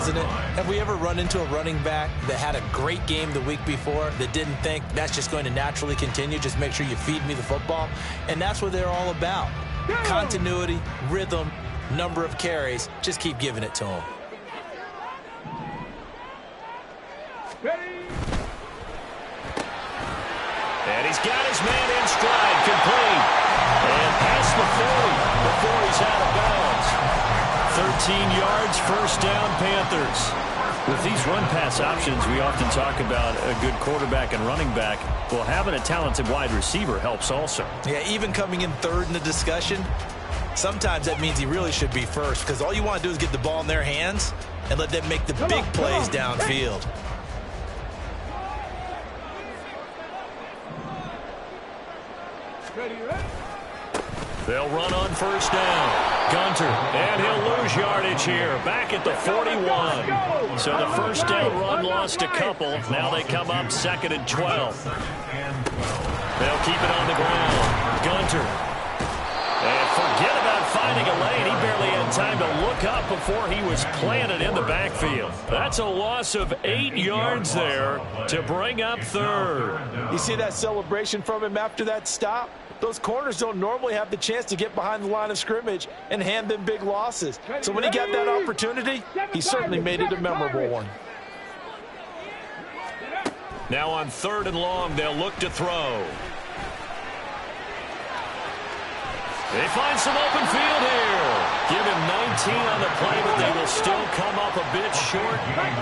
isn't it? Have we ever run into a running back that had a great game the week before that didn't think that's just going to naturally continue? Just make sure you feed me the football. And that's what they're all about. Continuity, rhythm, number of carries. Just keep giving it to them. And he's got his man in stride, complete. And past the 40 before he's out of bounds. 13 yards, first down, Panthers. With these run-pass options, we often talk about a good quarterback and running back. Well, having a talented wide receiver helps also. Yeah, even coming in third in the discussion, sometimes that means he really should be first, because all you want to do is get the ball in their hands and let them make the big plays downfield. They'll run on first down. Gunter, and he'll lose yardage here. Back at the 41. So the first down run lost a couple. Now they come up 2nd and 12. They'll keep it on the ground. Gunter. And forget about finding a lane. He barely had time to look up before he was planted in the backfield. That's a loss of 8 yards there to bring up third. You see that celebration from him after that stop? Those corners don't normally have the chance to get behind the line of scrimmage and hand them big losses. So when he got that opportunity, he certainly made it a memorable one. Now on 3rd and long, they'll look to throw. They find some open field here. Give him 19 on the play, but they will still come up a bit short.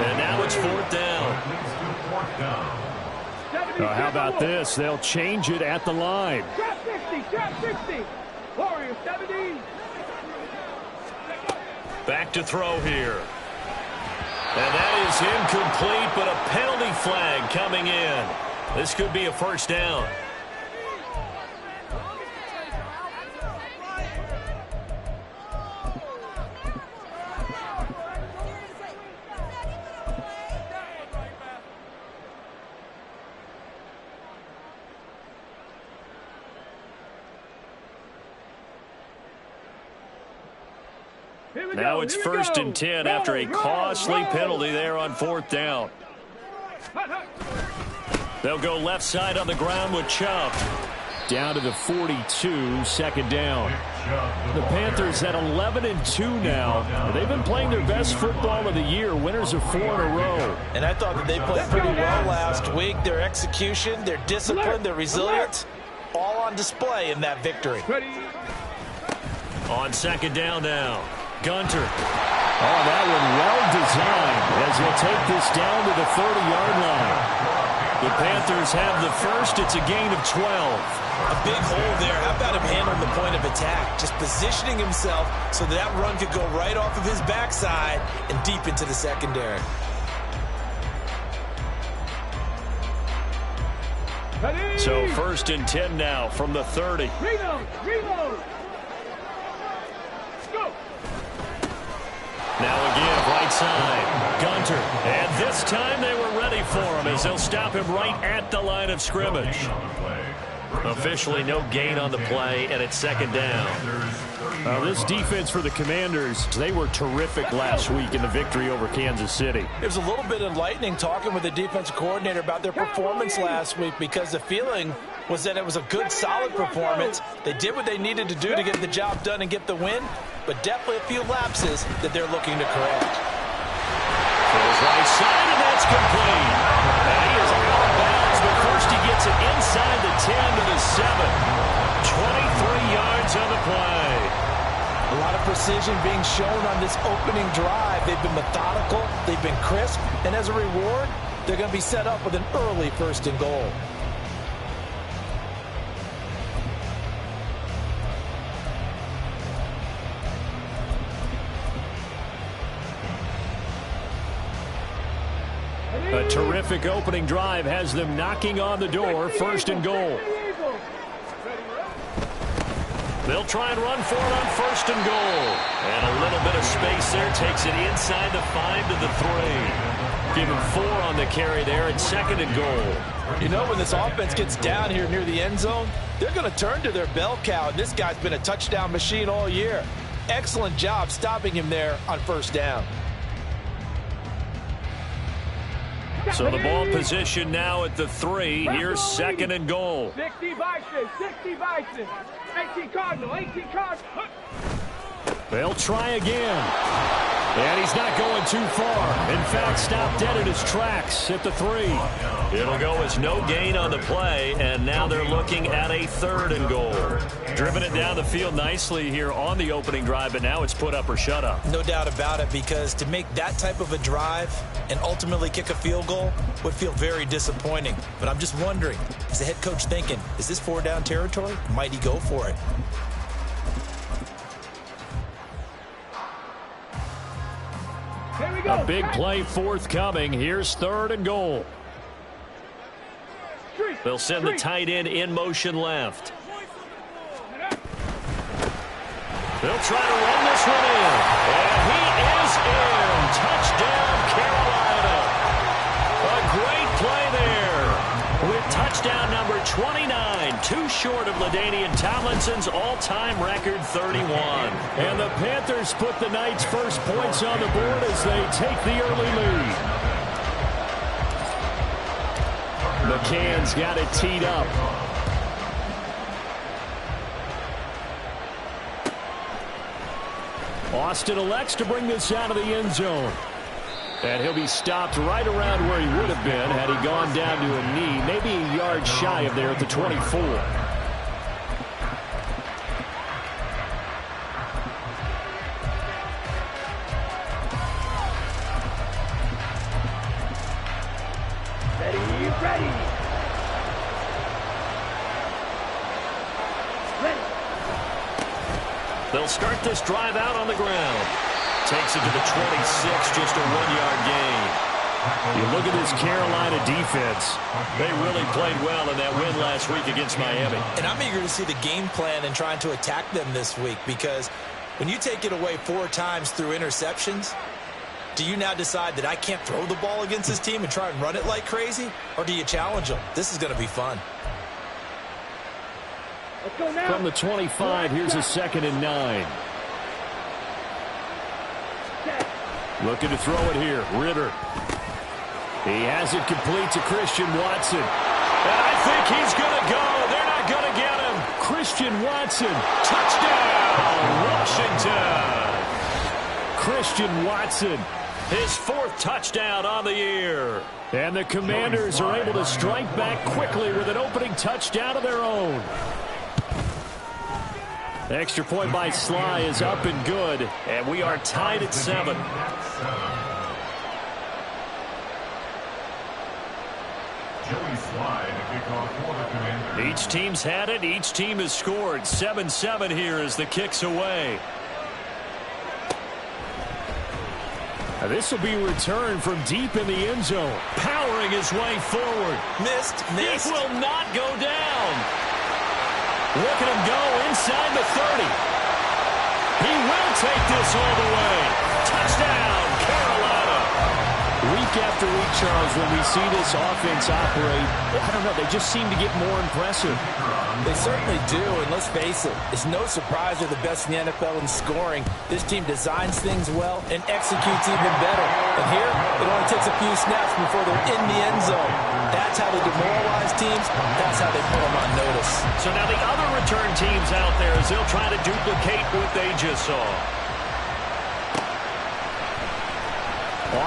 And now it's 4th down. How about this? They'll change it at the line. Trap 60. Warriors 70. Back to throw here. And that is incomplete, but a penalty flag coming in. This could be a first down. Now it's 1st and 10 after a costly penalty there on 4th down. They'll go left side on the ground with Chubb. Down to the 42, 2nd down. The Panthers at 11 and 2 now. They've been playing their best football of the year, winners of 4 in a row. And I thought that they played pretty well last week. Their execution, their discipline, their resilience, all on display in that victory. On 2nd down now. Gunter. Oh, that one well designed as he'll take this down to the 30-yard line. The Panthers have the first. It's a gain of 12. A big hole there. How about him handling the point of attack? Just positioning himself so that run could go right off of his backside and deep into the secondary. So 1st and 10 now from the 30. Reload. Now again, right side, Gunter. And this time they were ready for him as they'll stop him right at the line of scrimmage. Officially no gain on the play, and it's 2nd down. This defense for the Commanders, they were terrific last week in the victory over Kansas City. It was a little bit enlightening talking with the defensive coordinator about their performance last week, because the feeling was that it was a good, solid performance. They did what they needed to do to get the job done and get the win, but definitely a few lapses that they're looking to correct. Goes right side, and that's complete. And he is out of bounds, but first he gets it inside the 10 to the 7. 23 yards on the play. A lot of precision being shown on this opening drive. They've been methodical, they've been crisp, and as a reward, they're going to be set up with an early 1st and goal. A terrific opening drive has them knocking on the door, 1st and goal. They'll try and run for it on 1st and goal. And a little bit of space there takes it inside the 5 to the 3. Give him 4 on the carry there at 2nd and goal. You know, when this offense gets down here near the end zone, they're going to turn to their bell cow, and this guy's been a touchdown machine all year. Excellent job stopping him there on 1st down. So the ball position now at the 3. Here's 2nd and goal. 60 Bison, 60 Bison. 18 Cardinal, 18 Cardinal. They'll try again. And he's not going too far. In fact, stopped dead in his tracks at the 3. It'll go as no gain on the play, and now they're looking at a 3rd and goal. Driven it down the field nicely here on the opening drive, but now it's put up or shut up. No doubt about it, because to make that type of a drive and ultimately kick a field goal would feel very disappointing. But I'm just wondering, is the head coach thinking, is this 4-down territory? Might he go for it? Here we go. A big play forthcoming. Here's 3rd and goal. They'll send the tight end in motion left. They'll try to run this one in. And he is in. Touchdown, Carolina. A great play there. With touchdown number 29, too short of LaDainian Tomlinson's all-time record 31. And the Panthers put the Knights' first points on the board as they take the early lead. McCann's got it teed up. Austin elects to bring this out of the end zone. And he'll be stopped right around where he would have been had he gone down to a knee, maybe a yard shy of there at the 24. Ready. They'll start this drive out on the ground. Takes it to the 26, just a 1-yard gain. You look at this Carolina defense. They really played well in that win last week against Miami. And I'm eager to see the game plan and trying to attack them this week, because when you take it away 4 times through interceptions, do you now decide that I can't throw the ball against this team and try and run it like crazy? Or do you challenge them? This is going to be fun. Let's go now. From the 25, here's a 2nd and 9. Looking to throw it here. Ritter. He has it complete to Christian Watson. And I think he's going to go. They're not going to get him. Christian Watson. Touchdown, Washington. Christian Watson. His 4th touchdown on the year. And the Commanders are able to strike back quickly with an opening touchdown of their own. The extra point by Sly is up and good. And we are tied at 7. Each team's had it. Each team has scored. 7-7 here as the kick's away. Now this will be returned from deep in the end zone. Powering his way forward. Missed. He will not go down. Look at him go inside the 30. He will take this all the way. Touchdown, Carolina. Week after week, Charles, when we see this offense operate, I don't know, they just seem to get more impressive. They certainly do, and let's face it, it's no surprise they're the best in the NFL in scoring. This team designs things well and executes even better. And here, it only takes a few snaps before they're in the end zone. That's how they demoralize teams. That's how they put them on notice. So now the other return teams out there, as they'll try to duplicate what they just saw.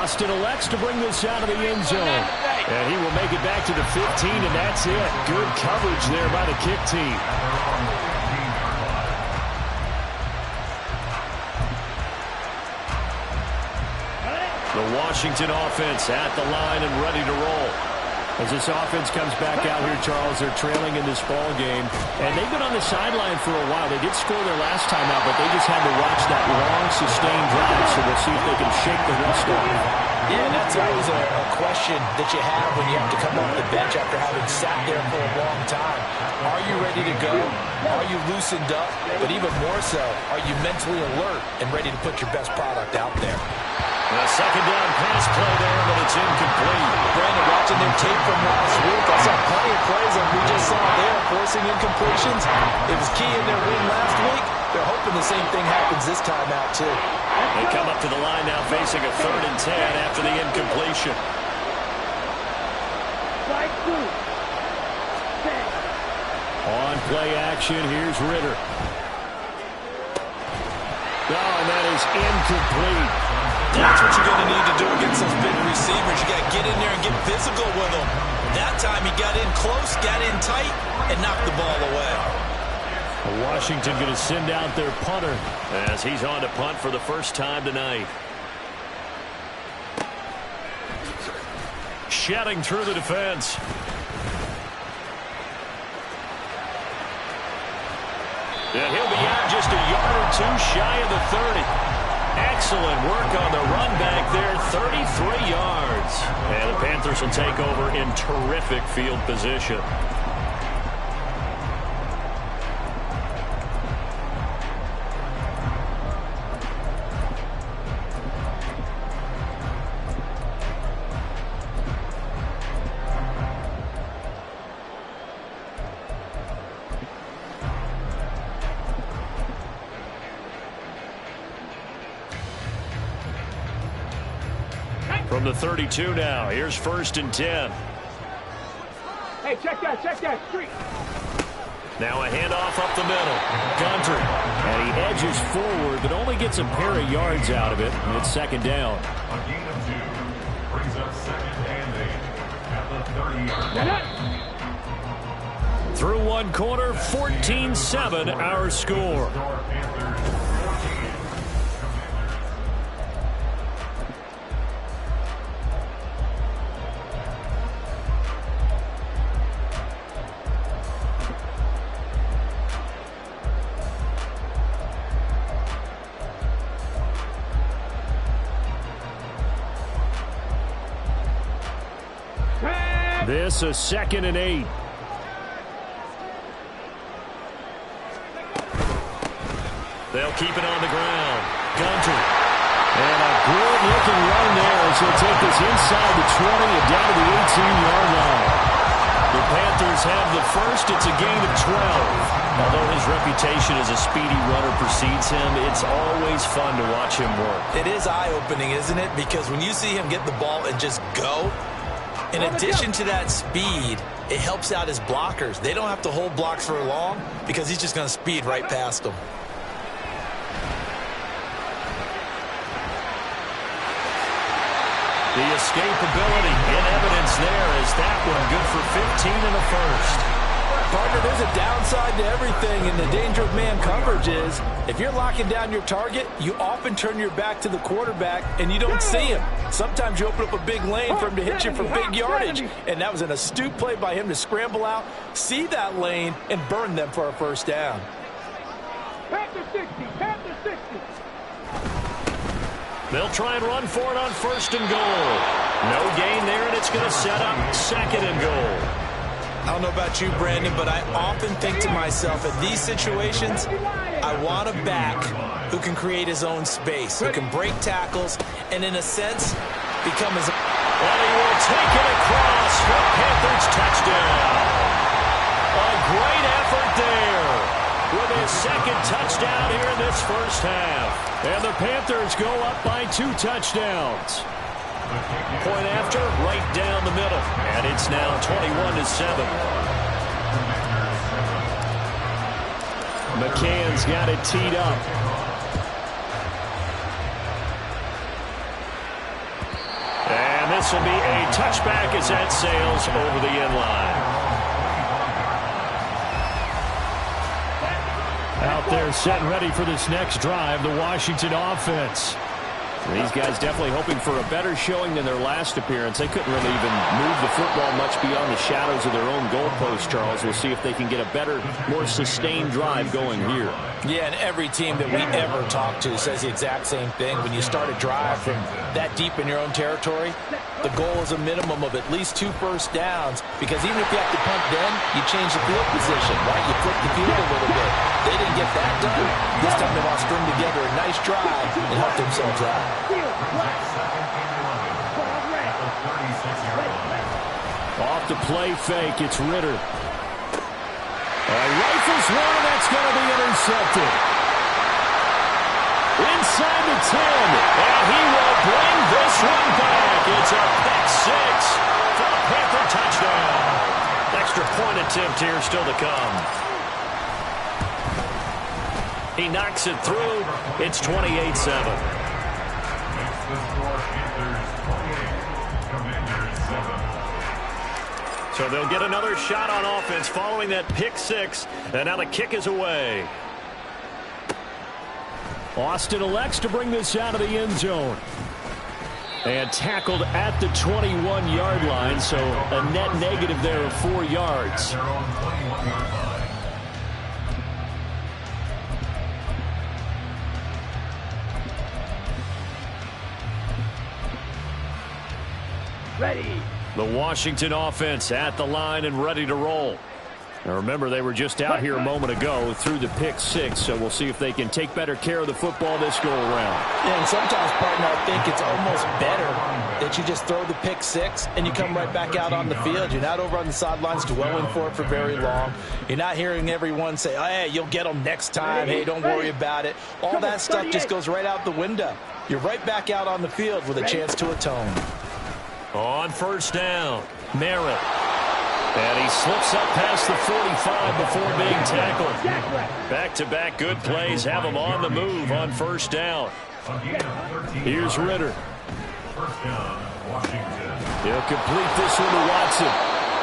Austin elects to bring this out of the end zone. And he will make it back to the 15, and that's it. Good coverage there by the kick team. The Washington offense at the line and ready to roll. As this offense comes back out here, Charles, they're trailing in this ball game. And they've been on the sideline for a while. They did score their last time out, but they just had to watch that long, sustained drive. So we'll see if they can shake the rust off. Yeah, and that's always a question that you have when you have to come off the bench after having sat there for a long time. Are you ready to go? Are you loosened up? But even more so, are you mentally alert and ready to put your best product out there? The 2nd down pass play there, but it's incomplete. Brandon, watching their tape from last week, I saw plenty of plays like we just saw there, forcing incompletions. It was key in their win last week. They're hoping the same thing happens this time out, too. They come up to the line now facing a 3rd and 10 after the incompletion. On play action, here's Ritter. Oh, and that is incomplete. That's what you're going to need to do against those big receivers. You got to get in there and get physical with them. That time he got in close, got in tight, and knocked the ball away. Washington going to send out their punter as he's on to punt for the first time tonight. Shedding through the defense. And he'll be out just a yard or two shy of the 30. Excellent work on the run back there, 33 yards. And the Panthers will take over in terrific field position. From the 32 now, here's 1st and 10. Hey, check that street. Now a handoff up the middle. Gunter. And he edges forward, but only gets a pair of yards out of it. And it's 2nd down. A gain of 2 brings up 2nd and 8 at the 30-yard line. Through one quarter, 14-7 our score. This a 2nd and 8. They'll keep it on the ground. Gunter. And a good-looking run there as he'll take this inside the 20 and down to the 18-yard line. The Panthers have the first. It's a gain of 12. Although his reputation as a speedy runner precedes him, it's always fun to watch him work. It is eye-opening, isn't it? Because when you see him get the ball and just go, in addition to that speed, it helps out his blockers. They don't have to hold blocks for long because he's just going to speed right past them. The escapability in evidence there is that one good for 15 in the first. Partner, there's a downside to everything, and the danger of man coverage is if you're locking down your target, you often turn your back to the quarterback and you don't see him. Sometimes you open up a big lane for him to hit you for big yardage, and that was an astute play by him to scramble out, see that lane, and burn them for a 1st down. Panther 60, Panther 60. They'll try and run for it on 1st and goal. No gain there, and it's going to set up 2nd and goal. I don't know about you, Brandon, but I often think to myself, in these situations, I want a back who can create his own space, who can break tackles, and in a sense, become his own. And he will take it across for Panthers touchdown. A great effort there with his 2nd touchdown here in this first half. And the Panthers go up by 2 touchdowns. Point after, right down the middle. And it's now 21-7. McCann's got it teed up. And this will be a touchback as that sails over the end line. Out there set and ready for this next drive, the Washington offense. These guys definitely hoping for a better showing than their last appearance. They couldn't really even move the football much beyond the shadows of their own goalpost, Charles. We'll see if they can get a better, more sustained drive going here. Yeah, and every team that we ever talk to says the exact same thing. When you start a drive from that deep in your own territory, the goal is a minimum of at least 2 first downs, because even if you have to punt then, you change the field position, right? You flip the field a little bit. They didn't get that done. This time they want to string together a nice drive and help themselves out. Off the play fake, it's Ritter. Rifles one, that's going to be intercepted. Inside the 10, and he will bring this one back. It's a pick 6 for a Panther touchdown. attempt here still to come. He knocks it through. It's 28-7. Makes the score Panthers 28, Commanders 7. So they'll get another shot on offense following that pick six. And now the kick is away. Austin elects to bring this out of the end zone. And tackled at the 21-yard line, so a net negative there of 4 yards. Their own 21-yard line. Ready. The Washington offense at the line and ready to roll. Now remember, they were just out here a moment ago through the pick six, so we'll see if they can take better care of the football this go around. And sometimes, partner, I think it's almost better that you just throw the pick six and you come right back out on the field. You're not over on the sidelines dwelling for it for very long. You're not hearing everyone say, oh, hey, you'll get them next time. Hey, don't worry about it. All that stuff just goes right out the window. You're right back out on the field with a chance to atone. On first down, Merritt. And he slips up past the 45 before being tackled. Back-to-back good plays have him on the move on first down. Here's Ritter. First down, Washington. He'll complete this one to Watson.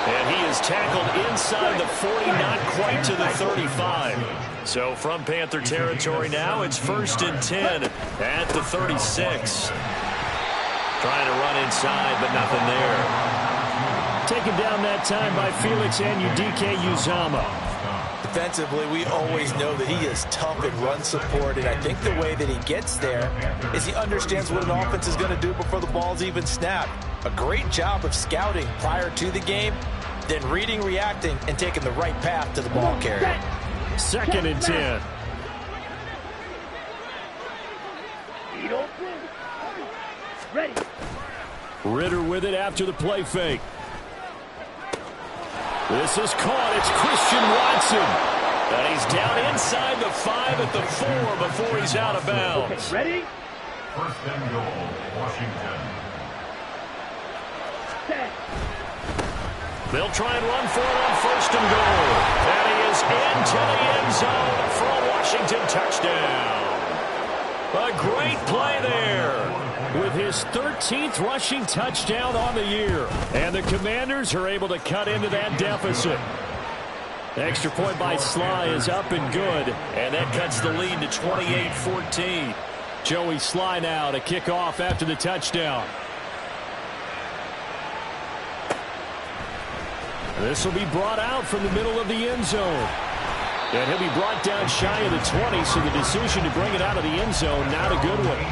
And he is tackled inside the 40, not quite to the 35. So from Panther territory now, it's 1st and 10 at the 36. Trying to run inside, but nothing there. Taken down that time by Felix Anudike-Uzomah. Defensively, we always know that he is tough in run support, and I think the way that he gets there is he understands what an offense is going to do before the ball's even snapped. A great job of scouting prior to the game, then reading, reacting, and taking the right path to the ball carrier. 2nd and 10. Ready. Ritter with it after the play fake. This is caught. It's Christian Watson. And he's down inside the 5 at the 4 before he's out of bounds. Ready. First and goal, Washington. Set. They'll try and run for it on 1st and goal. And he is into the end zone for a Washington touchdown. A great play there. With his 13th rushing touchdown on the year. And the Commanders are able to cut into that deficit. Extra point by Sly is up and good. And that cuts the lead to 28-14. Joey Sly now to kick off after the touchdown. This will be brought out from the middle of the end zone. And he'll be brought down shy of the 20, so the decision to bring it out of the end zone, not a good one.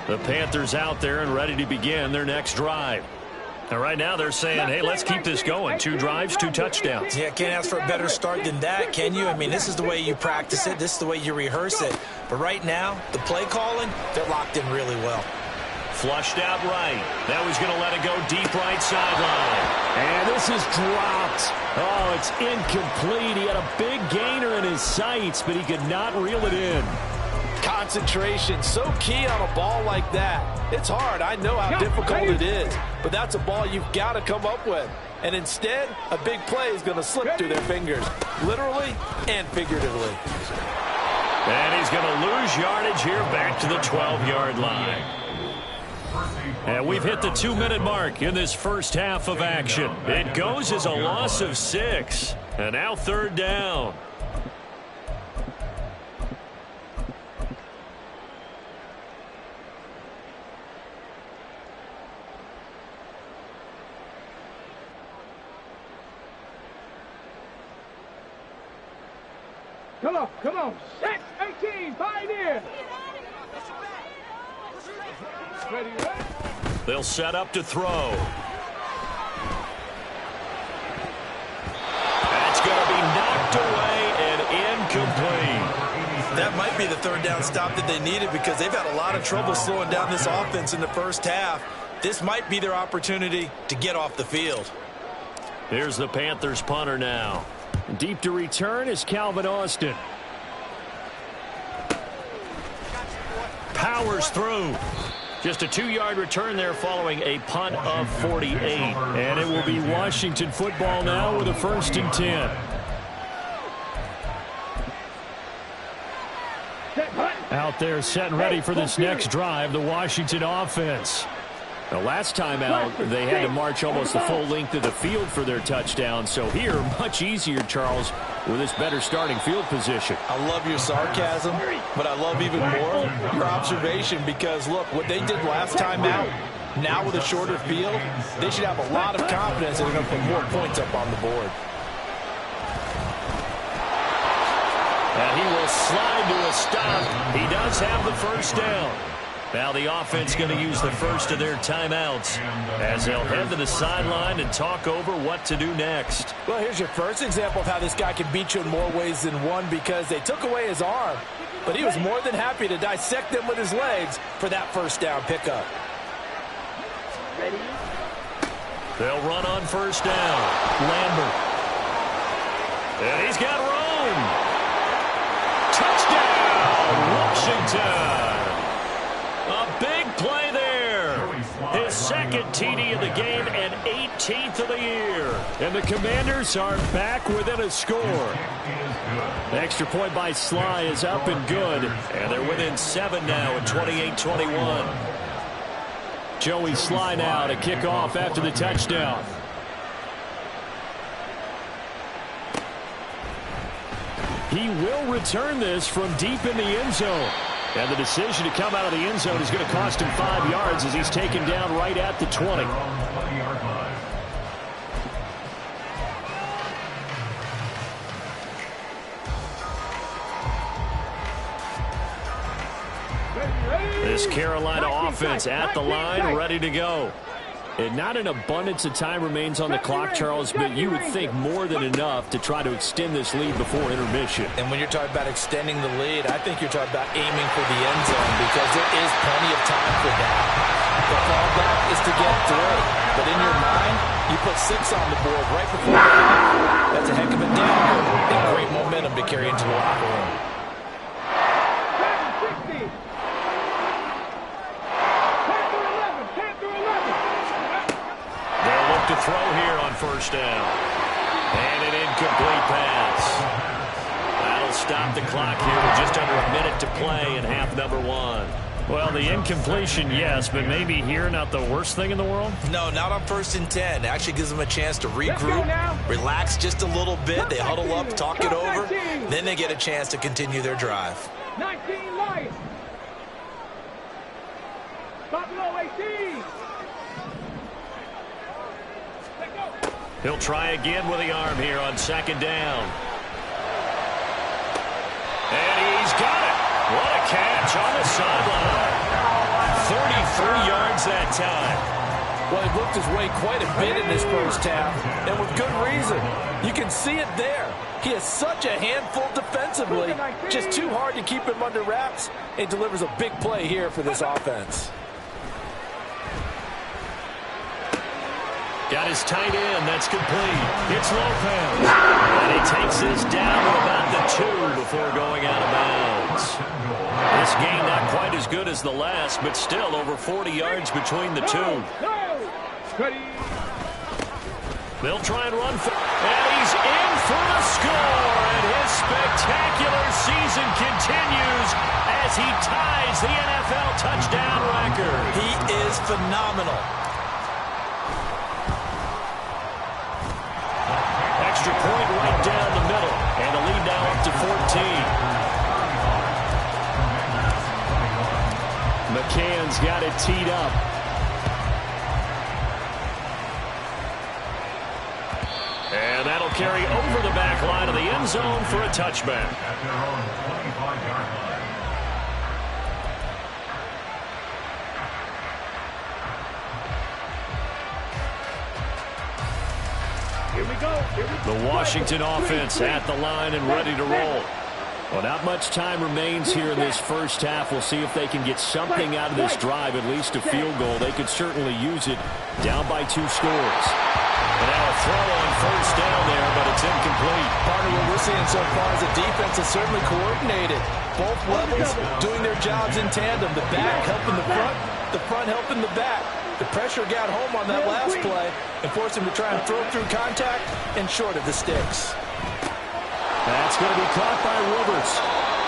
The Panthers out there and ready to begin their next drive. And right now they're saying, hey, let's keep this going. 2 drives, 2 touchdowns. Yeah, can't ask for a better start than that, can you? I mean, this is the way you practice it. This is the way you rehearse it. But right now, the play calling, they're locked in really well. Flushed out right. Now he's going to let it go deep right sideline. And this is dropped. Oh, it's incomplete. He had a big gainer in his sights, but he could not reel it in. Concentration, so key on a ball like that. It's hard. I know how difficult it is, but that's a ball you've got to come up with. And instead, a big play is going to slip through their fingers, literally and figuratively. And he's going to lose yardage here back to the 12-yard line. And we've hit the 2-minute mark in this first half of action. It goes as a loss of 6. And now 3rd down. Come on. Set 18, Pioneer. Ready. They'll set up to throw. That's going to be knocked away and incomplete. That might be the 3rd down stop that they needed because they've had a lot of trouble slowing down this offense in the first half. This might be their opportunity to get off the field. Here's the Panthers punter now. Deep to return is Calvin Austin. Powers through. Just a 2-yard return there following a punt of 48. And it will be Washington football now with a 1st and 10. Out there set and ready for this next drive, the Washington offense. The last time out, they had to march almost the full length of the field for their touchdown. So here, much easier, Charles, with this better starting field position. I love your sarcasm, but I love even more your observation because, look, what they did last time out, now with a shorter field, they should have a lot of confidence that they're going to put more points up on the board. And he will slide to a stop. He does have the first down. Now the offense going to use the first of their timeouts as they'll head to the sideline and talk over what to do next. Well, here's your first example of how this guy can beat you in more ways than one because they took away his arm, but he was more than happy to dissect them with his legs for that first down pickup. Ready? They'll run on first down. Lambert. And he's got room. Touchdown, Washington. A big play there. His second TD of the game and 18th of the year. And the Commanders are back within a score. The extra point by Sly is up and good. And they're within 7 now at 28-21. Joey Sly now to kick off after the touchdown. He will return this from deep in the end zone. And the decision to come out of the end zone is going to cost him 5 yards as he's taken down right at the 20. This Carolina offense at the line, ready to go. And not an abundance of time remains on the clock, Charles, but you would think more than enough to try to extend this lead before intermission. And when you're talking about extending the lead, I think you're talking about aiming for the end zone because there is plenty of time for that. The fallback is to get through. But in your mind, you put 6 on the board right before the half. That's a heck of a down and great momentum to carry into the locker room. To throw here on first down. And an incomplete pass. That'll stop the clock here with just under a minute to play in half number 1. Well, the incompletion, yes, but maybe here not the worst thing in the world? No, not on 1st and 10. It actually gives them a chance to regroup, relax just a little bit. They huddle up, talk it over. Then they get a chance to continue their drive. 19 Lions. Buffalo 18. He'll try again with the arm here on 2nd down. And he's got it. What a catch on the sideline. 33 yards that time. Well, he looked his way quite a bit in this first half, and with good reason. You can see it there. He is such a handful defensively, just too hard to keep him under wraps, and delivers a big play here for this offense. Got his tight end. That's complete. It's Lopez. And he takes this down to about the 2 before going out of bounds. This game not quite as good as the last, but still over 40 yards between the two. They'll try and run for, and he's in for the score. And his spectacular season continues as he ties the NFL touchdown record. He is phenomenal. Extra point right down the middle. And the lead now up to 14. McCann's got it teed up. And that'll carry over the back line of the end zone for a touchback. At their own 25-yard line. Here we go. The Washington offense at the line and ready to roll. Well, not much time remains here in this first half. We'll see if they can get something out of this drive, at least a field goal. They could certainly use it down by 2 scores. And now a throw on first down there, but it's incomplete. Partner, what we're seeing so far is the defense is certainly coordinated. Both levels doing their jobs in tandem. The back helping the front helping the back. The pressure got home on that last play and forced him to try and throw through contact and short of the sticks. That's going to be caught by Roberts.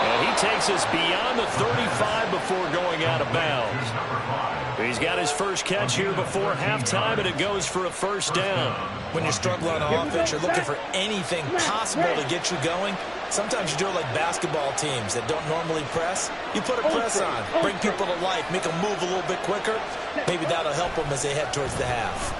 And he takes us beyond the 35 before going out of bounds. He's got his first catch here before halftime, and it goes for a first down. When you're struggling on offense, you're looking for anything possible to get you going. Sometimes you do it like basketball teams that don't normally press. You put a press on, bring people to life, make them move a little bit quicker. Maybe that'll help them as they head towards the half.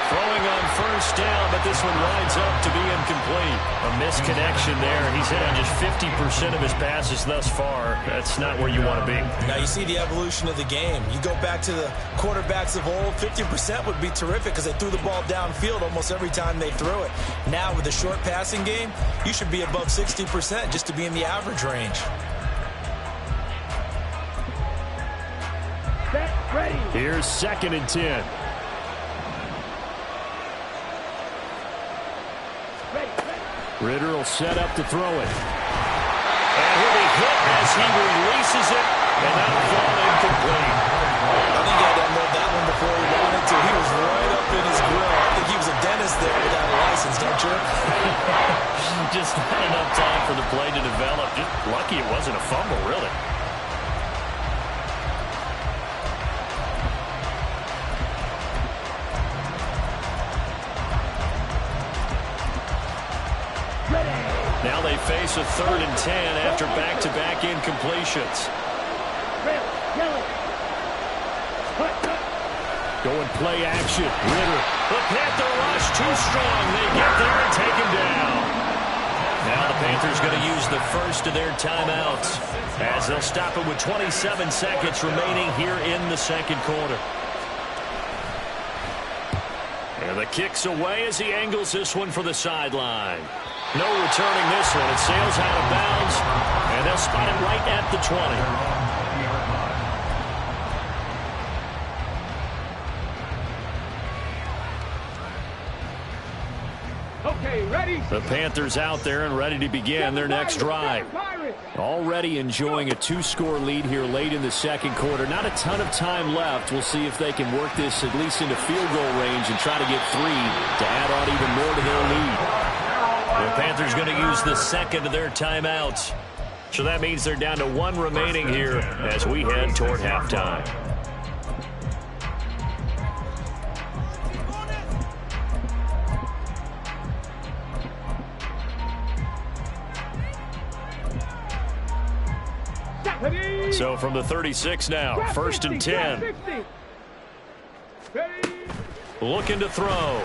Throwing on first down, but this one winds up to be incomplete. A misconnection there. He's hit on just 50% of his passes thus far. That's not where you want to be. Now you see the evolution of the game. You go back to the quarterbacks of old, 50% would be terrific because they threw the ball downfield almost every time they threw it. Now with the short passing game, you should be above 60% just to be in the average range. Here's 2nd and 10. Ritter will set up to throw it. And he'll be hit as he releases it, and that'll fall incomplete. I think he had to unload that one before he wanted to. He was right up in his grill. I think he was a dentist there without a license, don't you? Just not enough time for the play to develop. Just lucky it wasn't a fumble, really. Now they face a 3rd and 10 after back-to-back incompletions. Going play action. Ritter. The Panther rush too strong. They get there and take him down. Now the Panthers going to use the first of their timeouts as they'll stop it with 27 seconds remaining here in the second quarter. And the kick's away as he angles this one for the sideline. No returning this one. It sails out of bounds, and they'll spot it right at the 20. Okay, ready? The Panthers out there and ready to begin their next drive. Already enjoying a 2-score lead here late in the second quarter. Not a ton of time left. We'll see if they can work this at least into field goal range and try to get 3 to add on even more to their lead. The Panthers going to use the second of their timeouts. So that means they're down to 1 remaining here as we head toward halftime. So from the 36 now, 1st and 10. Looking to throw.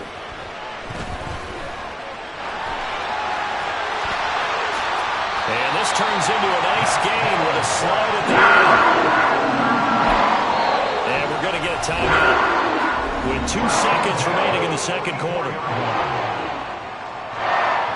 And this turns into a nice gain with a slide at the end. And we're going to get a timeout with 2 seconds remaining in the second quarter.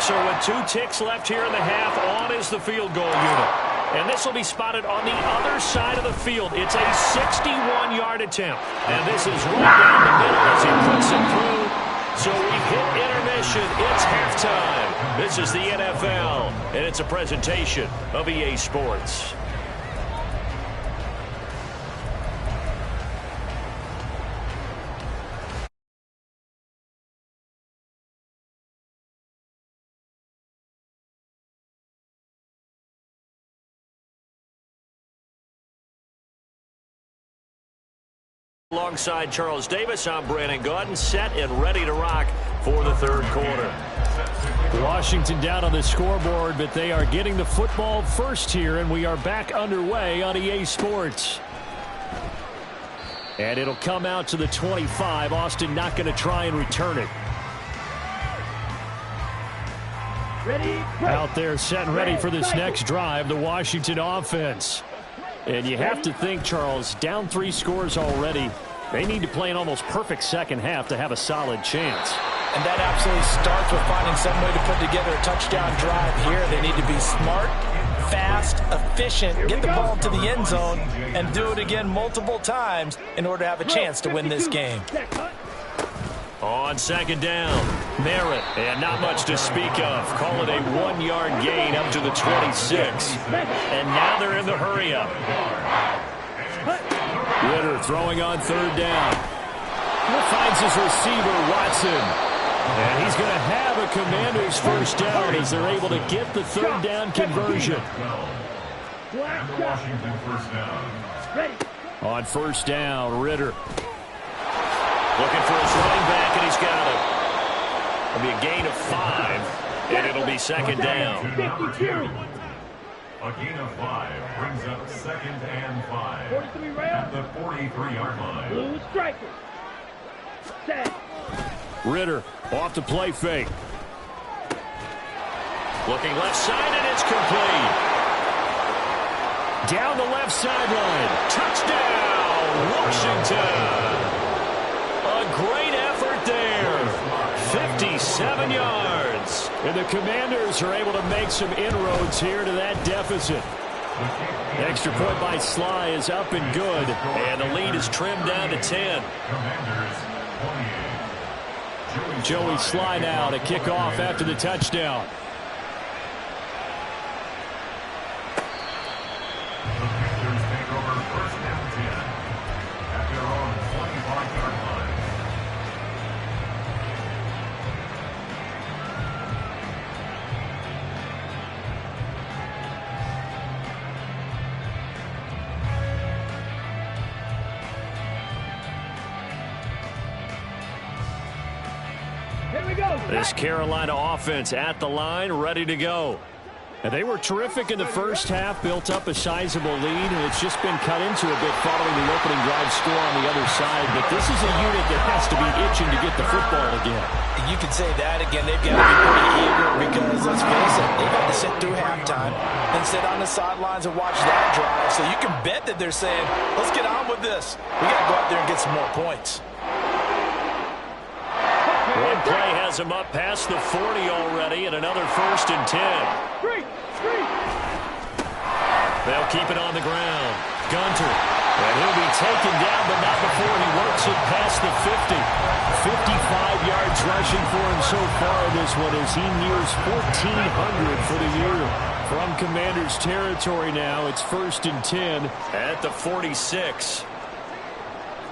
So with 2 ticks left here in the half, on is the field goal unit. And this will be spotted on the other side of the field. It's a 61-yard attempt. And this is right down the middle as he puts it through. So we hit intermission. It's halftime. This is the NFL, and it's a presentation of EA Sports. Alongside Charles Davis, I'm Brandon Gaudin, set and ready to rock for the third quarter. Washington down on the scoreboard, but they are getting the football first here, and we are back underway on EA Sports. And it'll come out to the 25. Austin not going to try and return it. Out there set and ready for this next drive, the Washington offense. And you have to think, Charles, down 3 scores already. They need to play an almost perfect second half to have a solid chance. And that absolutely starts with finding some way to put together a touchdown drive here. They need to be smart, fast, efficient, get the ball to the end zone, and do it again multiple times in order to have a chance to win this game. On second down, Merritt, and not much to speak of. Call it a 1-yard gain up to the 26. And now they're in the hurry-up. Ritter throwing on third down. Finds his receiver, Watson. And he's going to have a Commanders first down as they're able to get the third down conversion. Washington first down. On first down, Ritter. Looking for his running back, and he's got it. It'll be a gain of 5, and it'll be second down. A gain of 5 brings up second and 5 at the 43-yard line. Blue striker. Set. Ritter off the play fake. Looking left side, and it's complete. Down the left sideline. Touchdown, Washington. A great effort there. 57 yards. And the Commanders are able to make some inroads here to that deficit. Extra point by Sly is up and good. And the lead is trimmed down to 10. Commanders 28. Joey Sly now to kick off after the touchdown. The Panthers take over first and 10 at their own 25-yard line. Here we go. This Carolina offense at the line, ready to go. And they were terrific in the first half, built up a sizable lead, and it's just been cut into a bit following the opening drive score on the other side. But this is a unit that has to be itching to get the football again. You can say that again. They've got to be pretty eager because, let's face it, they've had to sit through halftime and sit on the sidelines and watch that drive. So you can bet that they're saying, let's get on with this. We got to go out there and get some more points. One play has him up past the 40 already, and another first and 10. They'll keep it on the ground. Gunter, and he'll be taken down, but not before he works it past the 50. 55 yards rushing for him so far in this one as he nears 1,400 for the year. From Commanders territory now, it's first and 10 at the 46.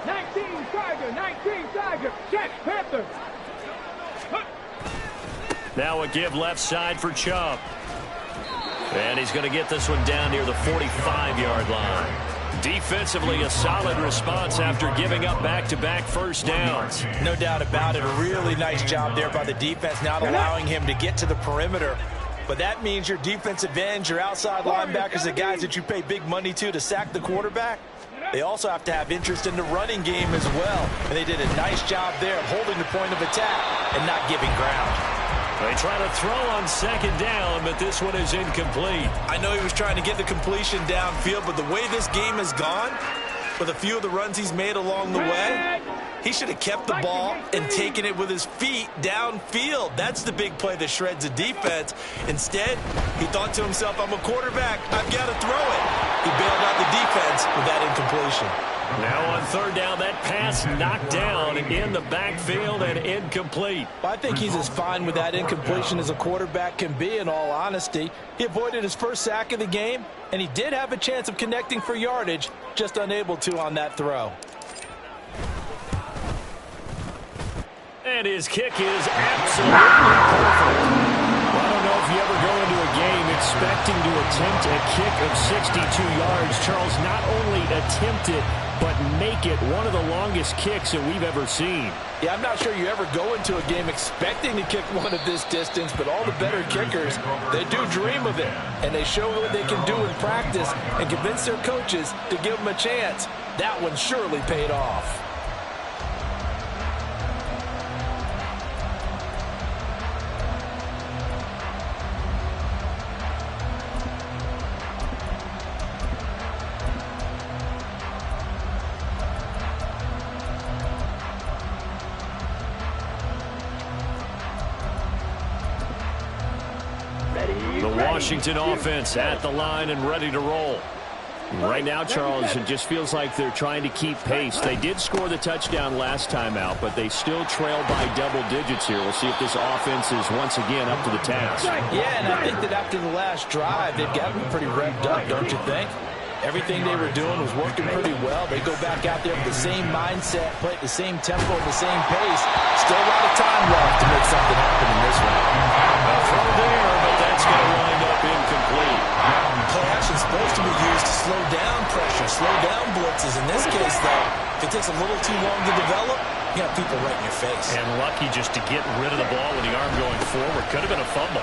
19 Tiger. Check, Panther. Now a give left side for Chubb. And he's going to get this one down near the 45-yard line. Defensively, a solid response after giving up back-to-back first downs. No doubt about it. A really nice job there by the defense, not allowing him to get to the perimeter. But that means your defensive ends, your outside linebackers, the guys that you pay big money to sack the quarterback, they also have to have interest in the running game as well. And they did a nice job there of holding the point of attack and not giving ground. They try to throw on second down, but this one is incomplete. I know he was trying to get the completion downfield, but the way this game has gone, with a few of the runs he's made along the way, he should have kept the ball and taken it with his feet downfield. That's the big play that shreds the defense. Instead, he thought to himself, I'm a quarterback. I've got to throw it. He bailed out the defense with that incompletion. Now on third down, that pass knocked down in the backfield and incomplete. Well, I think he's as fine with that incompletion as a quarterback can be, in all honesty. He avoided his first sack of the game, and he did have a chance of connecting for yardage, just unable to on that throw. And his kick is absolutely perfect. I don't know if you ever go into a game expecting to attempt a kick of 62 yards. Charles, not only attempt it, but make it one of the longest kicks that we've ever seen. Yeah, I'm not sure you ever go into a game expecting to kick one of this distance, but all the better kickers, they do dream of it. And they show what they can do in practice and convince their coaches to give them a chance. That one surely paid off. The Washington offense at the line and ready to roll. Right now, Charles, it just feels like they're trying to keep pace. They did score the touchdown last time out, but they still trail by double digits here. We'll see if this offense is once again up to the task. Yeah, and I think that after the last drive, they've gotten pretty revved up, don't you think? Everything they were doing was working pretty well. They go back out there with the same mindset, play at the same tempo and the same pace. Still a lot of time left to make something happen in this one. A throw there, but that's going to wind up incomplete. Play action is supposed to be used to slow down pressure, slow down blitzes. In this case, though, if it takes a little too long to develop, you have people right in your face. And lucky just to get rid of the ball with the arm going forward. Could have been a fumble.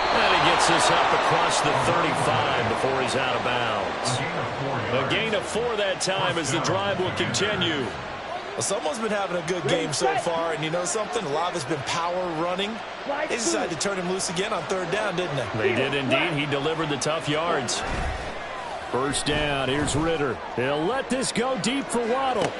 And he gets this up across the 35 before he's out of bounds. A gain of 4 that time as the drive will continue. Well, someone's been having a good game so far, and you know something? A lot of it's been power running. They decided to turn him loose again on 3rd down, didn't they? They did indeed. He delivered the tough yards. First down, here's Ritter. He'll let this go deep for Waddle.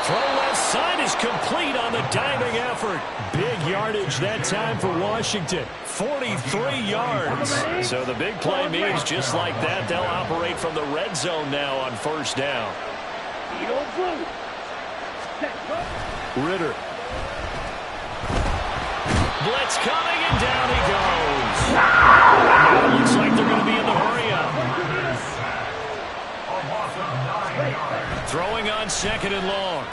Throw left side is complete on the diving effort. Big yardage that time for Washington. 43 yards. So the big play means just like that, they'll operate from the red zone now on 1st down. Ritter. Blitz coming, and down he goes. Now it looks like they're going to be in the hurry-up. Throwing on 2nd and long.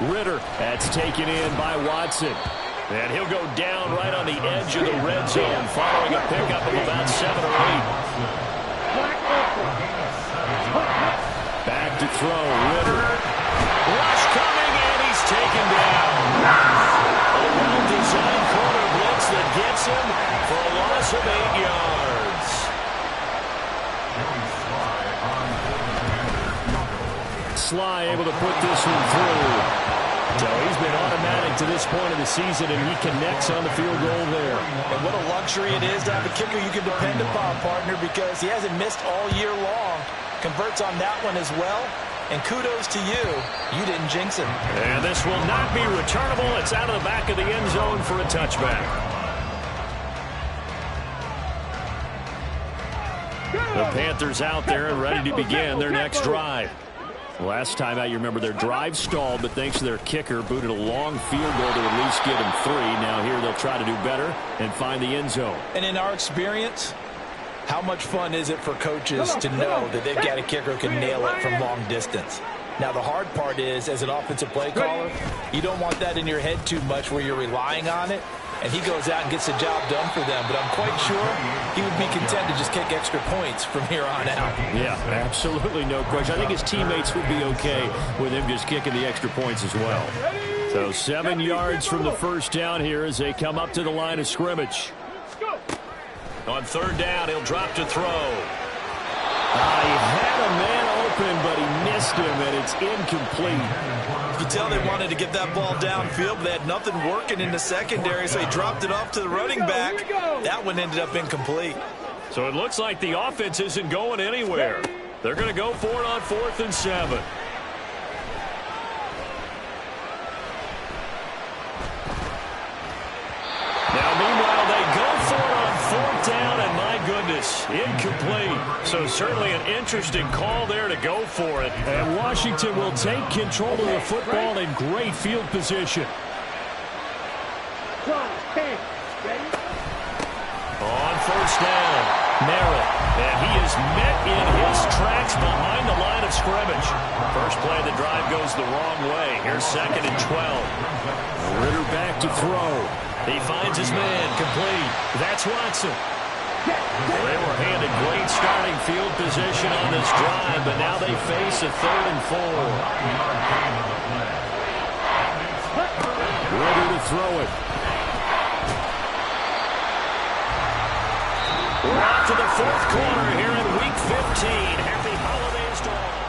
Ritter. That's taken in by Watson. And he'll go down right on the edge of the red zone following a pickup of about 7 or 8. Back to throw. Ritter. Rush coming, and he's taken down. A well-designed corner blitz that gets him for a loss of 8 yards. Sly able to put this one through. So he's been automatic to this point of the season, and he connects on the field goal there. And what a luxury it is to have a kicker you can depend upon, partner, because he hasn't missed all year long. Converts on that one as well. And kudos to you. You didn't jinx him. And this will not be returnable. It's out of the back of the end zone for a touchback. The Panthers out there and ready to begin their next drive. Last time out, you remember their drive stalled, but thanks to their kicker, booted a long field goal to at least get them 3. Now here they'll try to do better and find the end zone. And in our experience, how much fun is it for coaches to know that they've got a kicker who can nail it from long distance? Now, the hard part is, as an offensive play caller, you don't want that in your head too much where you're relying on it. And he goes out and gets the job done for them. But I'm quite sure he would be content to just kick extra points from here on out. Yeah, absolutely no question. I think his teammates would be okay with him just kicking the extra points as well. So 7 yards from the first down here as they come up to the line of scrimmage. On 3rd down, he'll drop to throw. He had a man open, but he missed him, and it's incomplete. You can tell they wanted to get that ball downfield, but they had nothing working in the secondary, so he dropped it off to the running back. That one ended up incomplete. So it looks like the offense isn't going anywhere. They're going to go for it on 4th and 7. Now, meanwhile, they go for it on 4th down, and my goodness, incomplete. So certainly an interesting call there to go for it. And Washington will take control of the football in great field position. On 1st down, Merritt. And he is met in his tracks behind the line of scrimmage. First play of the drive goes the wrong way. Here's 2nd and 12. Ritter back to throw. He finds his man, complete. That's Watson. Well, they were handed great starting field position on this drive, but now they face a 3rd and 4. Ready to throw it. We're off to the 4th quarter here in Week 15. Happy holidays to all.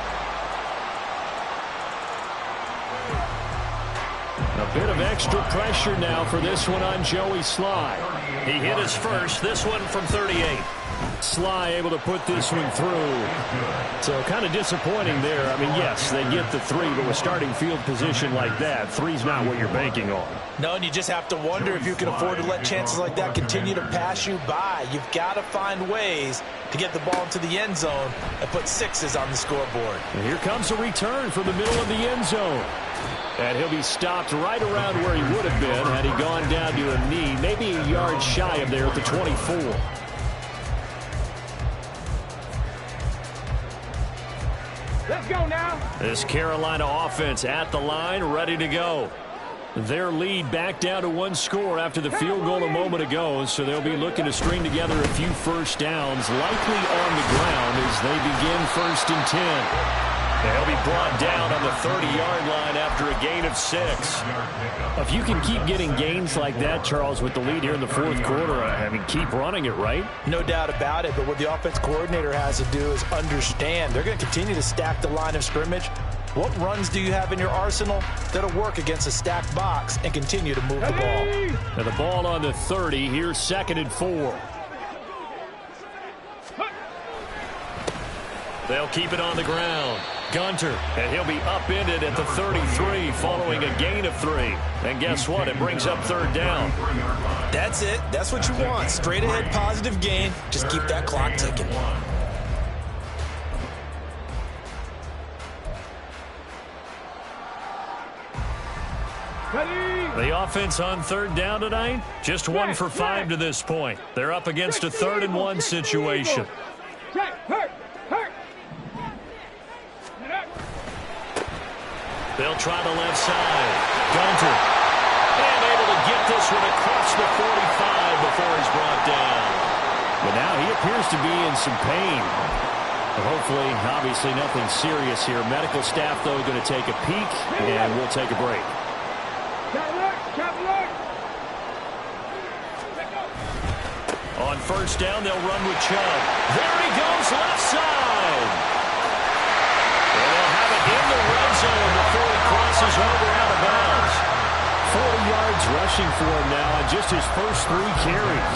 A bit of extra pressure now for this one on Joey Sly. He hit his first, this one from 38. Sly able to put this one through. So kind of disappointing there. I mean, yes, they get the 3, but with starting field position like that, 3's not what you're banking on. No, and you just have to wonder if you can afford to let chances like that continue to pass you by. You've got to find ways to get the ball into the end zone and put 6s on the scoreboard. And here comes a return from the middle of the end zone. And he'll be stopped right around where he would have been had he gone down to a knee, maybe a yard shy of there at the 24. Let's go now. This Carolina offense at the line, ready to go. Their lead back down to 1 score after the field goal a moment ago, so they'll be looking to string together a few first downs, likely on the ground as they begin 1st and 10. They'll be brought down on the 30-yard line after a gain of 6. If you can keep getting gains like that, Charles, with the lead here in the 4th quarter, I mean, keep running it, right? No doubt about it, but what the offense coordinator has to do is understand they're going to continue to stack the line of scrimmage. What runs do you have in your arsenal that'll work against a stacked box and continue to move the ball? Now the ball on the 30, here's 2nd and 4. They'll keep it on the ground. Gunter, and he'll be upended at the 33 following a gain of 3. And guess what? It brings up 3rd down. That's it. That's what you want. Straight ahead positive gain. Just keep that clock ticking. The offense on 3rd down tonight, just 1 for 5 to this point. They're up against a 3rd and 1 situation. They'll try the left side. Gunter. And able to get this one across the 45 before he's brought down. But now he appears to be in some pain. But hopefully, obviously nothing serious here. Medical staff, though, going to take a peek, and we'll take a break. On 1st down, they'll run with Chubb. There he goes, left side. And they'll have it in the red zone before he crosses over out of bounds. 40 yards rushing for him now on just his first 3 carries.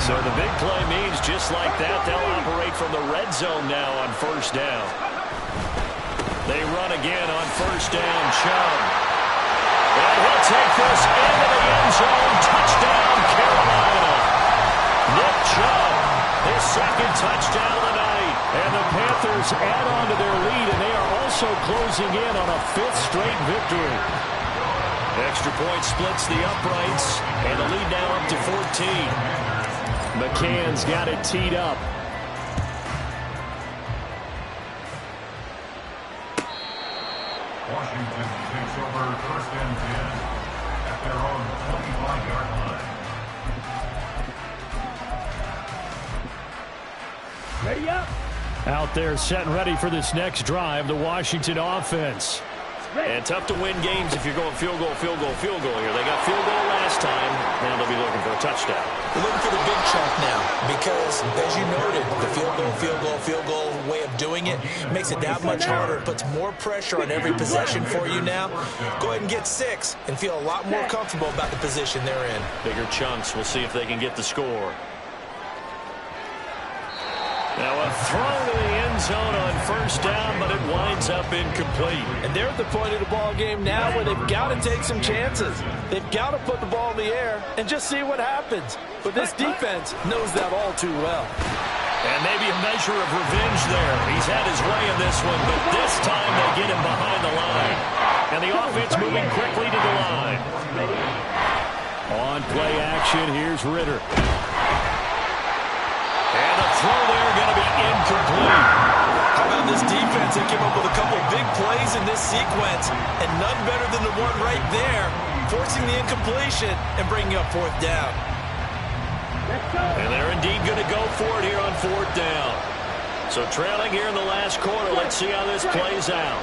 So the big play means just like that, they'll operate from the red zone now on 1st down. They run again on 1st down, Chubb. And he'll take this into the end zone. Touchdown, Carolina. Nick Chubb, his 2nd touchdown of the night. And the Panthers add on to their lead, and they are also closing in on a 5th straight victory. Extra point splits the uprights, and the lead now up to 14. McCann's got it teed up. Washington takes over 1st and 10 at their own 25-yard line. Ready up. Out there set and ready for this next drive, the Washington offense. And tough to win games if you're going field goal, field goal, field goal here. They got field goal last time. Now they'll be looking for a touchdown. They're looking for the big chunk now because, as you noted, the field goal way of doing it makes it that much harder. It puts more pressure on every possession for you now. Go ahead and get 6 and feel a lot more comfortable about the position they're in. Bigger chunks. We'll see if they can get the score. Now a throw to the end zone on 1st down, but it winds up incomplete. And they're at the point of the ball game now where they've got to take some chances. They've got to put the ball in the air and just see what happens. But this defense knows that all too well. And maybe a measure of revenge there. He's had his way in this one, but this time they get him behind the line. And the offense moving quickly to the line. On play action, here's Ritter. And the throw there going to be incomplete. How about this defense? They came up with a couple big plays in this sequence, and none better than the one right there, forcing the incompletion and bringing up 4th down. And they're indeed going to go for it here on 4th down. So trailing here in the last quarter, let's see how this plays out.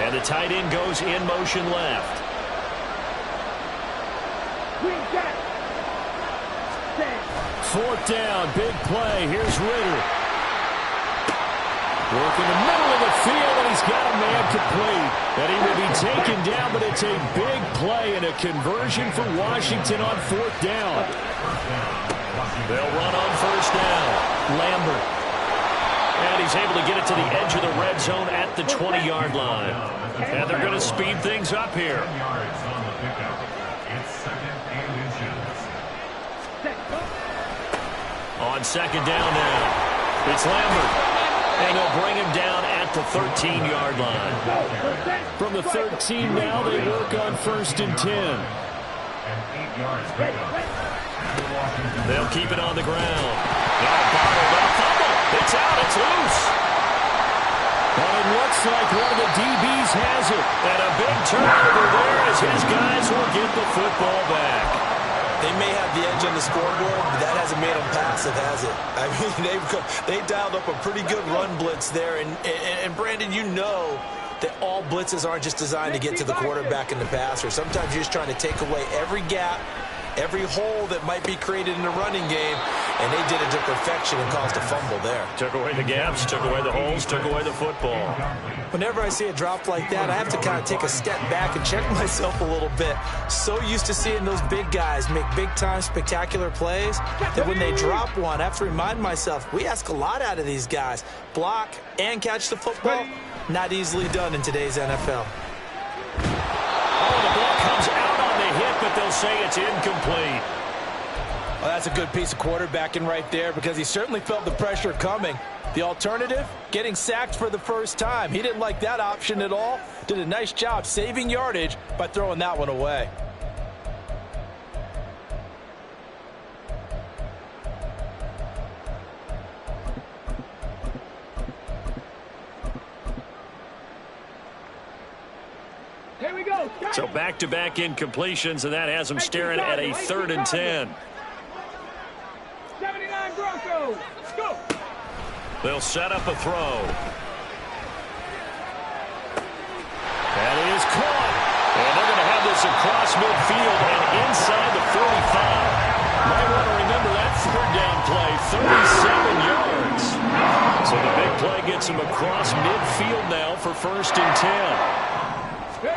And the tight end goes in motion left. 4th down, big play. Here's Ritter. Working the middle of the field, and he's got a man complete. And he will be taken down, but it's a big play and a conversion for Washington on 4th down. They'll run on 1st down. Lambert. And he's able to get it to the edge of the red zone at the 20-yard line. And they're going to speed things up here. On 2nd down now, it's Lambert. And they'll bring him down at the 13-yard line. From the 13 now, they work on 1st and 10. They'll keep it on the ground. Now bottled up, fumble. It's out, it's loose. But it looks like one of the DBs has it. And a big turnover there as his guys will get the football back. They may have the edge on the scoreboard, but that hasn't made them passive, has it? I mean, they dialed up a pretty good run blitz there. And Brandon, you know that all blitzes aren't just designed to get to the quarterback in the passer. Sometimes you're just trying to take away every gap, every hole that might be created in the running game, and they did it to perfection and caused a fumble there. Took away the gaps, took away the holes, took away the football. Whenever I see a drop like that, I have to kind of take a step back and check myself a little bit. So used to seeing those big guys make big-time spectacular plays that when they drop one, I have to remind myself, we ask a lot out of these guys. Block and catch the football, not easily done in today's NFL. Oh, the ball comes out on the hit, but they'll say it's incomplete. Well, that's a good piece of quarterbacking right there because he certainly felt the pressure coming. The alternative, getting sacked for the first time. He didn't like that option at all. Did a nice job saving yardage by throwing that one away. Here we go. So back-to-back incompletions, and that has them staring at a 3rd and 10. 79 Broncos. Go. They'll set up a throw. That is caught. And they're going to have this across midfield and inside the 45. Might want to remember that 3rd down play, 37 yards. So the big play gets him across midfield now for 1st and 10.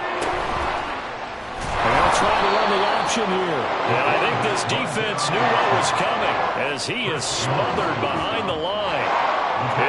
And they'll try to run the option here. And I think this defense knew what was coming as he is smothered behind the line.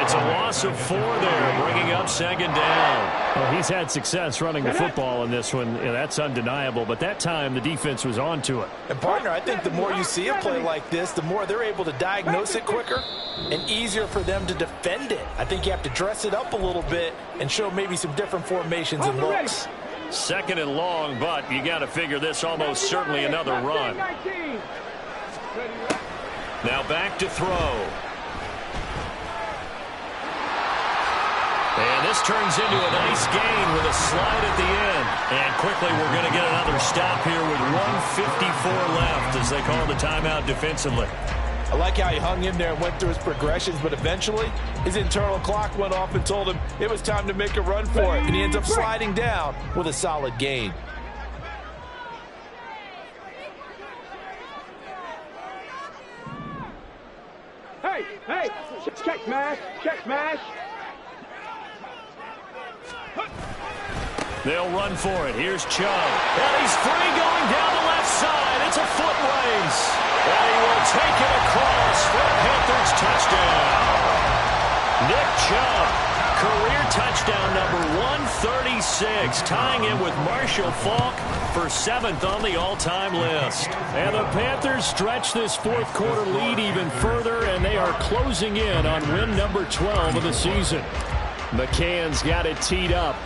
It's a loss of 4 there, bringing up 2nd down. Well, he's had success running the football in this one. Yeah, that's undeniable. But that time, the defense was on to it. And, partner, I think the more you see a play like this, the more they're able to diagnose it quicker and easier for them to defend it. I think you have to dress it up a little bit and show maybe some different formations and looks. 2nd and long, but you got to figure this almost certainly another run. Now back to throw. And this turns into a nice gain with a slide at the end. And quickly we're going to get another stop here with 1:54 left as they call the timeout defensively. I like how he hung in there and went through his progressions, but eventually his internal clock went off and told him it was time to make a run for it. And he ends up sliding down with a solid gain. Hey, check smash, They'll run for it. Here's Chubb. And he's free going down the left side. It's a foot race. And he will take it across for a Panthers touchdown. Nick Chubb, career touchdown number 136, tying in with Marshall Faulk for 7th on the all-time list. And the Panthers stretch this 4th quarter lead even further, and they are closing in on win number 12 of the season. McCann's got it teed up.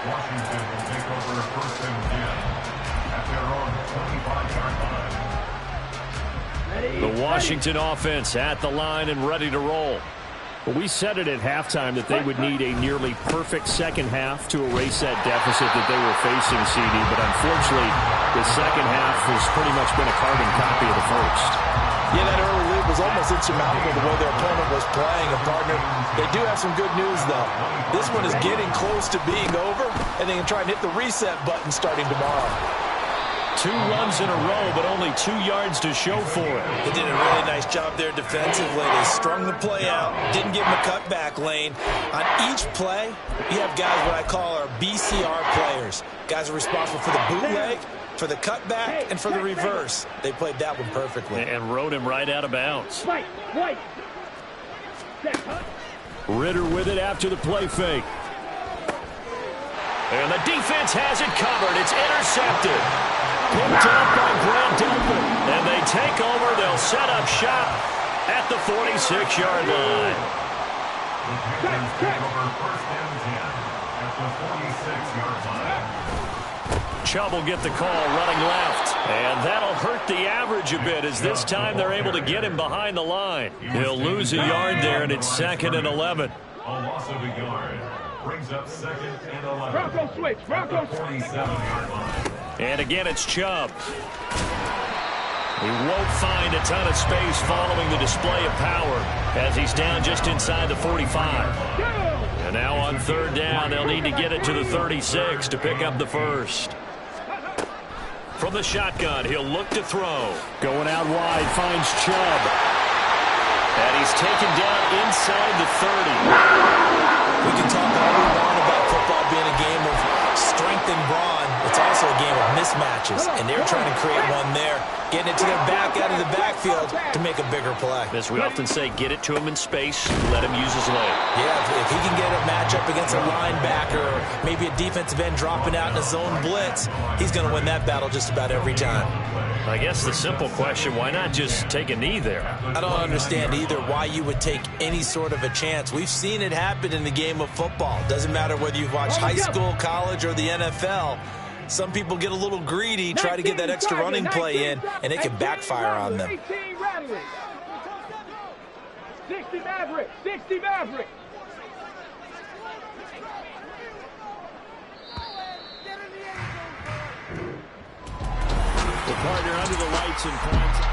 Washington will take over 1st and 10 at their own 25-yard line. The Washington offense at the line and ready to roll. Well, we said it at halftime that they would need a nearly perfect second half to erase that deficit that they were facing, CD, but unfortunately the second half has pretty much been a carbon copy of the first. Yeah, that early lead was almost insurmountable the way their opponent was playing. And, partner, they do have some good news, though. This one is getting close to being over, and they can try and hit the reset button starting tomorrow. 2 runs in a row, but only 2 yards to show for it. They did a really nice job there defensively. They strung the play out, didn't give them a cutback lane. On each play, you have guys what I call our BCR players. Guys are responsible for the bootleg, for the cutback, and for the reverse. They played that one perfectly. And rode him right out of bounds. Ritter with it after the play fake. And the defense has it covered. It's intercepted. Picked up by Grant Delpit. And they take over. They'll set up shop at the 46-yard line. The Panthers take over 1st and 10 at the 46-yard line. Chubb will get the call running left. And that'll hurt the average a bit as this time they're able to get him behind the line. He'll lose a yard there, and it's 2nd and 11. A loss of a yard brings up 2nd and 11. Bronco switch. Bronco switch. 47-yard line. And again, it's Chubb. He won't find a ton of space following the display of power as he's down just inside the 45. And now on 3rd down, they'll need to get it to the 36 to pick up the first. From the shotgun, he'll look to throw. Going out wide, finds Chubb. And he's taken down inside the 30. We can talk all we want about football being a game of strength and brawn. It's also a game of mismatches, and they're trying to create one there, getting it to their back out of the backfield to make a bigger play. As we often say, get it to him in space, let him use his leg. Yeah, if he can get a matchup against a linebacker or maybe a defensive end dropping out in a zone blitz, he's going to win that battle just about every time. I guess the simple question, why not just take a knee there? I don't understand either why you would take any sort of a chance. We've seen it happen in the game of football. Doesn't matter whether you've watched high school, college, or the NFL. Some people get a little greedy, try to get that extra running play in, and it can backfire on them. 60 Maverick. 60 Maverick. The partner under the lights in front.